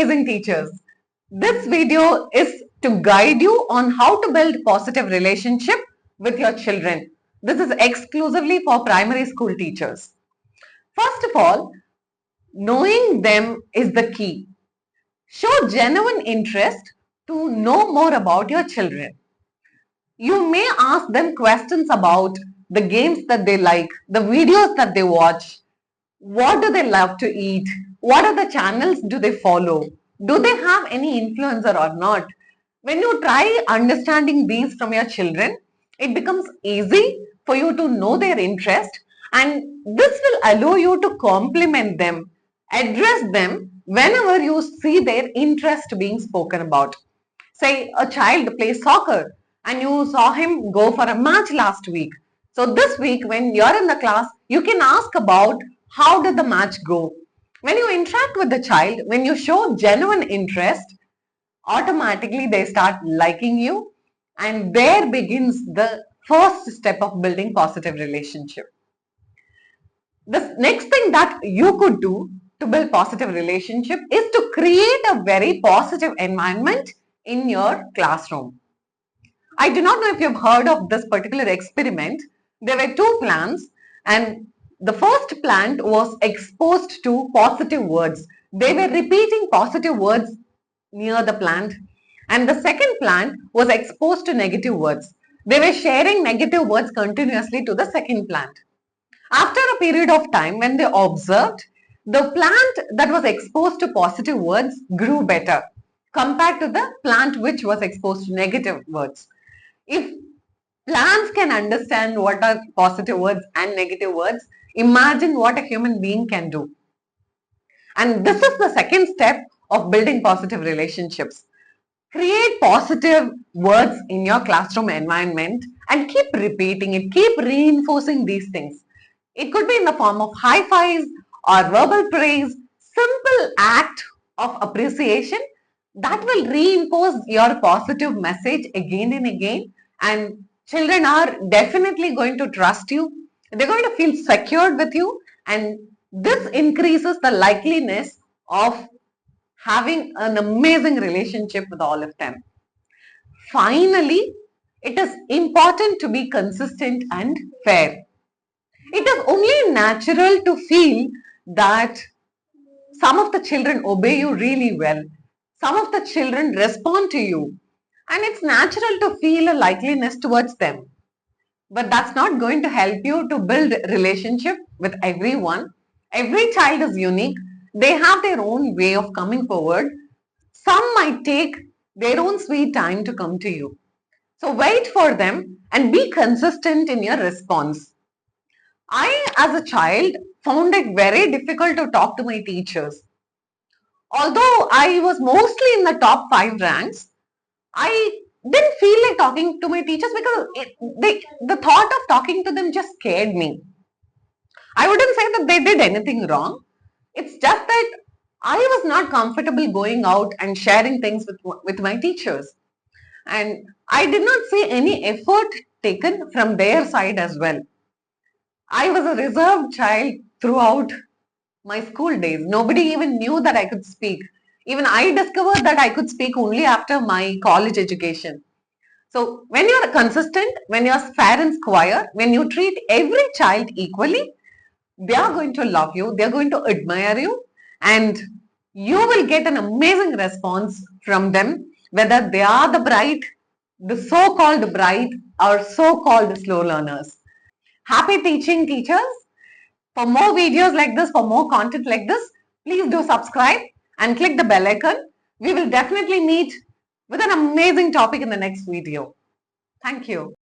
amazing teachers. This video is to guide you on how to build positive relationship with your children. This is exclusively for primary school teachers. First of all, knowing them is the key. Show genuine interest to know more about your children. You may ask them questions about the games that they like, the videos that they watch, what do they love to eat, what are the channels do they follow, do they have any influencer or not. When you try understanding these from your children, it becomes easy for you to know their interest, and this will allow you to compliment them, address them whenever you see their interest being spoken about. Say a child plays soccer and you saw him go for a match last week. So this week when you're in the class, you can ask about how did the match go. When you interact with the child, when you show genuine interest, automatically they start liking you, and there begins the first step of building positive relationship. The next thing that you could do to build positive relationship is to create a very positive environment in your classroom. I do not know if you've heard of this particular experiment. There were two plants, and the first plant was exposed to positive words. They were repeating positive words near the plant, and the second plant was exposed to negative words. They were sharing negative words continuously to the second plant. After a period of time, when they observed, the plant that was exposed to positive words grew better compared to the plant which was exposed to negative words. If plants can understand what are positive words and negative words, imagine what a human being can do. And this is the second step of building positive relationships. Create positive words in your classroom environment and keep repeating it, keep reinforcing these things. It could be in the form of high fives or verbal praise, simple act of appreciation that will reinforce your positive message again and again, and children are definitely going to trust you. They're going to feel secured with you, and this increases the likeliness of having an amazing relationship with all of them. Finally, it is important to be consistent and fair. It is only natural to feel that some of the children obey you really well. Some of the children respond to you, and it's natural to feel a likeliness towards them. But that's not going to help you to build relationship with everyone. Every child is unique. They have their own way of coming forward. Some might take their own sweet time to come to you. So wait for them and be consistent in your response. I, as a child, found it very difficult to talk to my teachers. Although I was mostly in the top 5 ranks, I didn't feel like talking to my teachers because the thought of talking to them just scared me. I wouldn't say that they did anything wrong. It's just that I was not comfortable going out and sharing things with my teachers. And I did not see any effort taken from their side as well. I was a reserved child throughout my school days. Nobody even knew that I could speak. Even I discovered that I could speak only after my college education. So when you're consistent, when you're fair and square, when you treat every child equally, they are going to love you, they're going to admire you, and you will get an amazing response from them, whether they are the bright, the so-called bright, or so-called slow learners. Happy teaching, teachers. For more videos like this, for more content like this, please do subscribe and click the bell icon. We will definitely meet with an amazing topic in the next video. Thank you.